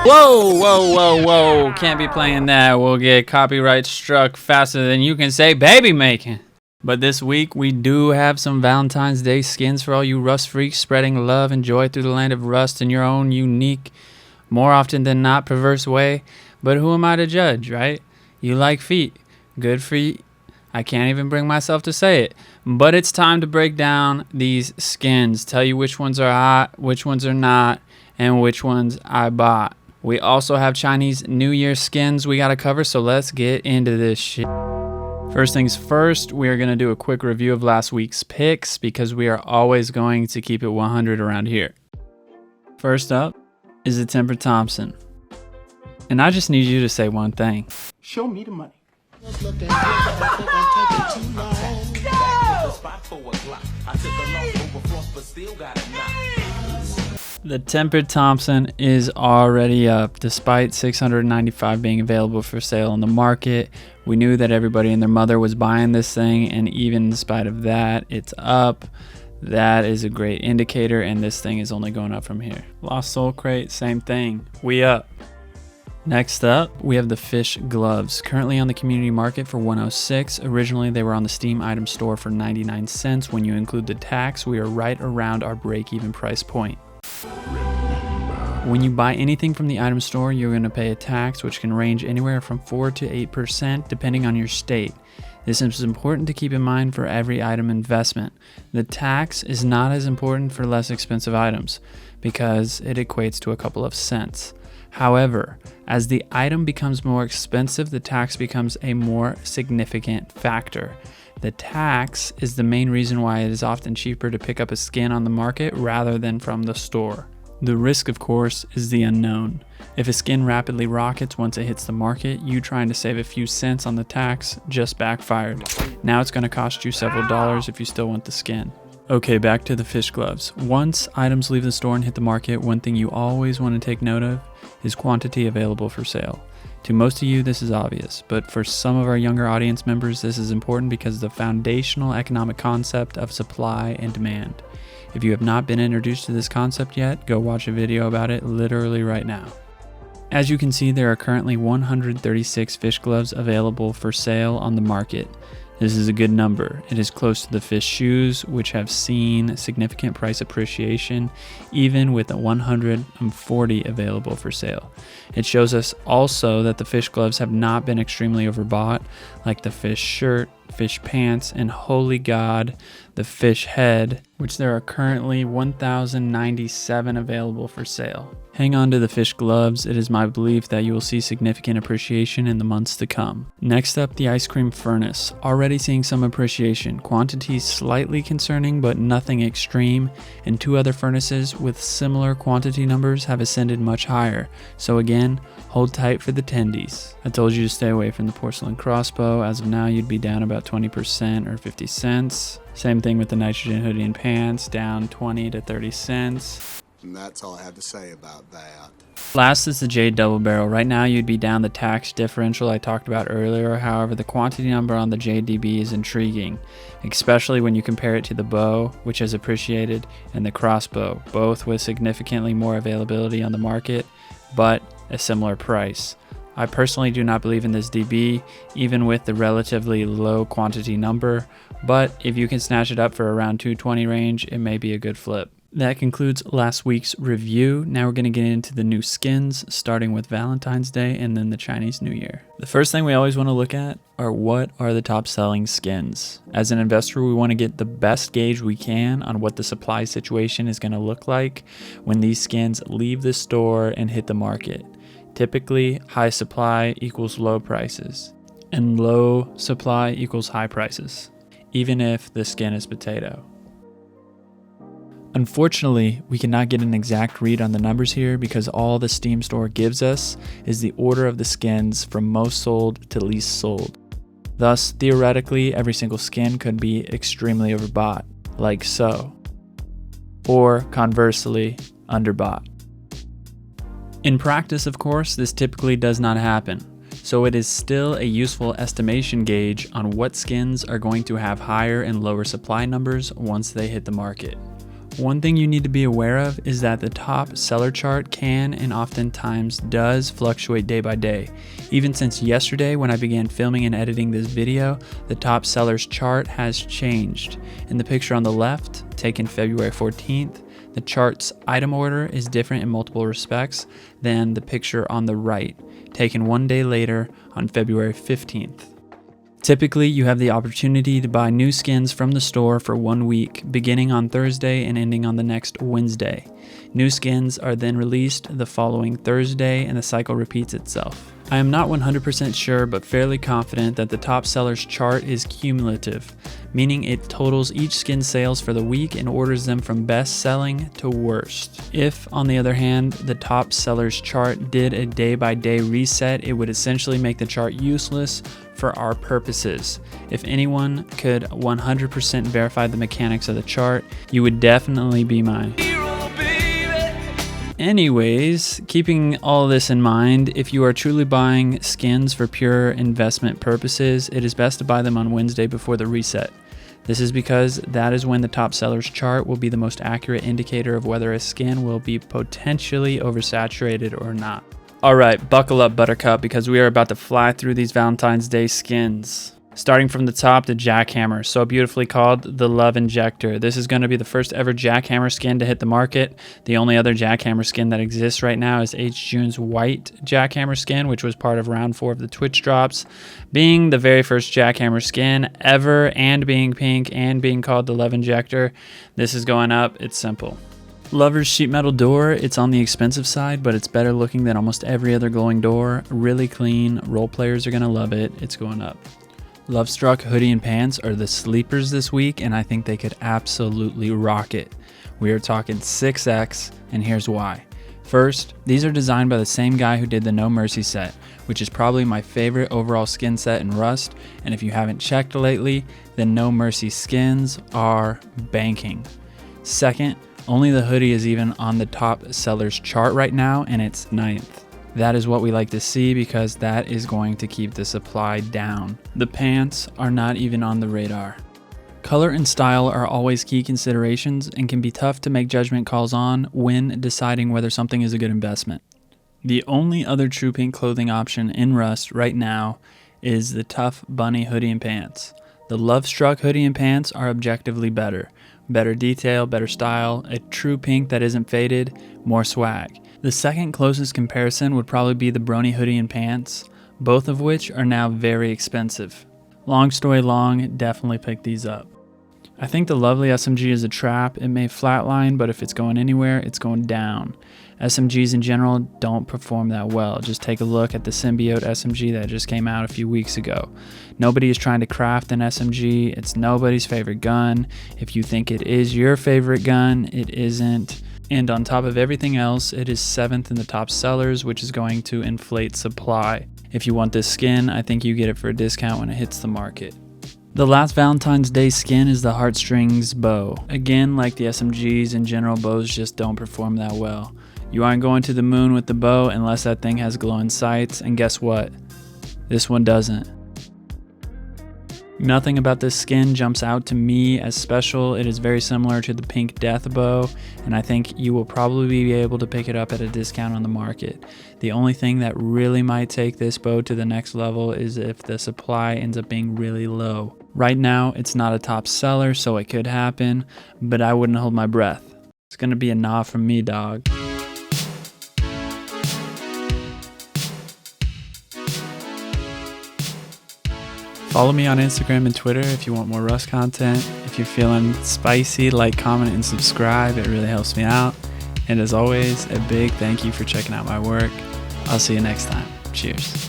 Whoa. Can't be playing that. We'll get copyright struck faster than you can say baby making. But this week, we do have some Valentine's Day skins for all you Rust freaks spreading love and joy through the land of Rust in your own unique, more often than not perverse way. But who am I to judge, right? You like feet. Good for you. I can't even bring myself to say it. But it's time to break down these skins. Tell you which ones are hot, which ones are not, and which ones I bought. We also have Chinese New Year skins we gotta cover, so let's get into this shit. First things first, we are going to do a quick review of last week's picks because we are always going to keep it 100 around here. First up is the tempered Thompson. And I just need you to say one thing. Show me the money. The tempered Thompson is already up despite $695 being available for sale on the market. We knew that everybody and their mother was buying this thing, and even in spite of that, it's up. That is a great indicator, and this thing is only going up from here. Lost Soul Crate, same thing. We up. Next up, we have the fish gloves, currently on the community market for $106. Originally, they were on the Steam item store for 99 cents. When you include the tax, we are right around our break-even price point. When you buy anything from the item store, you're going to pay a tax which can range anywhere from 4 to 8% depending on your state. This is important to keep in mind for every item investment. The tax is not as important for less expensive items because it equates to a couple of cents. However, as the item becomes more expensive, the tax becomes a more significant factor. The tax is the main reason why it is often cheaper to pick up a skin on the market rather than from the store. The risk, of course, is the unknown. If a skin rapidly rockets once it hits the market, you trying to save a few cents on the tax just backfired. Now it's going to cost you several dollars if you still want the skin. Okay, back to the fish gloves. Once items leave the store and hit the market, one thing you always want to take note of is quantity available for sale. To most of you, this is obvious, but for some of our younger audience members, this is important because of the foundational economic concept of supply and demand. If you have not been introduced to this concept yet, go watch a video about it literally right now. As you can see, there are currently 136 fish gloves available for sale on the market. This is a good number. It is close to the fish shoes, which have seen significant price appreciation, even with 140 available for sale. It shows us also that the fish gloves have not been extremely overbought, like the fish shirt, fish pants, and holy god, the fish head, which there are currently 1,097 available for sale. Hang on to the fish gloves. It is my belief that you will see significant appreciation in the months to come. Next up, the ice cream furnace. Already seeing some appreciation. Quantities slightly concerning, but nothing extreme. And two other furnaces with similar quantity numbers have ascended much higher. So again, hold tight for the tendies. I told you to stay away from the porcelain crossbow. As of now, you'd be down about 20% or 50 cents. Same thing with the nitrogen hoodie and pants, down 20 to 30 cents. And that's all I have to say about that. Last is the Jade Double Barrel. Right now you'd be down the tax differential I talked about earlier. However, the quantity number on the JDB is intriguing, especially when you compare it to the bow, which has appreciated, and the crossbow, both with significantly more availability on the market, but a similar price. I personally do not believe in this DB, even with the relatively low quantity number, but if you can snatch it up for around 220 range, it may be a good flip. That concludes last week's review. Now we're going to get into the new skins, starting with Valentine's Day and then the Chinese New Year. The first thing we always want to look at are what are the top selling skins. As an investor, we want to get the best gauge we can on what the supply situation is going to look like when these skins leave the store and hit the market. Typically, high supply equals low prices, and low supply equals high prices, even if the skin is potato. Unfortunately, we cannot get an exact read on the numbers here because all the Steam store gives us is the order of the skins from most sold to least sold. Thus, theoretically, every single skin could be extremely overbought, like so, or conversely, underbought. In practice, of course, this typically does not happen, so it is still a useful estimation gauge on what skins are going to have higher and lower supply numbers once they hit the market. One thing you need to be aware of is that the top seller chart can and oftentimes does fluctuate day by day. Even since yesterday when I began filming and editing this video, the top sellers chart has changed. In the picture on the left, taken February 14th, the chart's item order is different in multiple respects than the picture on the right, taken one day later on February 15th. Typically, you have the opportunity to buy new skins from the store for 1 week, beginning on Thursday and ending on the next Wednesday. New skins are then released the following Thursday and the cycle repeats itself. I am not 100% sure, but fairly confident that the top sellers chart is cumulative, meaning it totals each skin sales for the week and orders them from best selling to worst. If, on the other hand, the top sellers chart did a day-by-day reset, it would essentially make the chart useless for our purposes. If anyone could 100% verify the mechanics of the chart, you would definitely be mine. Anyways, keeping all this in mind, if you are truly buying skins for pure investment purposes, it is best to buy them on Wednesday before the reset. This is because that is when the top sellers chart will be the most accurate indicator of whether a skin will be potentially oversaturated or not. Alright, buckle up Buttercup, because we are about to fly through these Valentine's Day skins. Starting from the top, the Jackhammer, so beautifully called the Love Injector. This is going to be the first ever Jackhammer skin to hit the market. The only other Jackhammer skin that exists right now is H. June's white Jackhammer skin, which was part of round 4 of the Twitch drops. Being the very first Jackhammer skin ever, and being pink, and being called the Love Injector, this is going up. It's simple. Lover's sheet metal door, it's on the expensive side, but it's better looking than almost every other glowing door. Really clean, role players are going to love it. It's going up. Lovestruck hoodie and pants are the sleepers this week, and I think they could absolutely rock it. We are talking 6X, and here's why. First, these are designed by the same guy who did the No Mercy set, which is probably my favorite overall skin set in Rust, and if you haven't checked lately, then No Mercy skins are banking. Second, only the hoodie is even on the top sellers chart right now, and it's 9th. That is what we like to see, because that is going to keep the supply down. The pants are not even on the radar. Color and style are always key considerations and can be tough to make judgment calls on when deciding whether something is a good investment. The only other true pink clothing option in Rust right now is the Tough Bunny hoodie and pants. The Lovestruck hoodie and pants are objectively better. Better detail, better style, a true pink that isn't faded, more swag. The second closest comparison would probably be the Brony hoodie and pants, both of which are now very expensive. Long story long, definitely pick these up. I think the lovely SMG is a trap. It may flatline, but if it's going anywhere, it's going down. SMGs in general don't perform that well. Just take a look at the Symbiote SMG that just came out a few weeks ago. Nobody is trying to craft an SMG. It's nobody's favorite gun. If you think it is your favorite gun, it isn't. And on top of everything else, it is 7th in the top sellers, which is going to inflate supply. If you want this skin, I think you get it for a discount when it hits the market. The last Valentine's Day skin is the Heartstrings bow. Again, like the SMGs in general, bows just don't perform that well. You aren't going to the moon with the bow unless that thing has glowing sights, and guess what? This one doesn't. Nothing about this skin jumps out to me as special. It is very similar to the pink death bow, and I think you will probably be able to pick it up at a discount on the market. The only thing that really might take this bow to the next level is if the supply ends up being really low. Right now, it's not a top seller, so it could happen, but I wouldn't hold my breath. It's gonna be a nah from me, dog. Follow me on Instagram and Twitter if you want more Rust content. If you're feeling spicy, like, comment, and subscribe. It really helps me out. And as always, a big thank you for checking out my work. I'll see you next time. Cheers.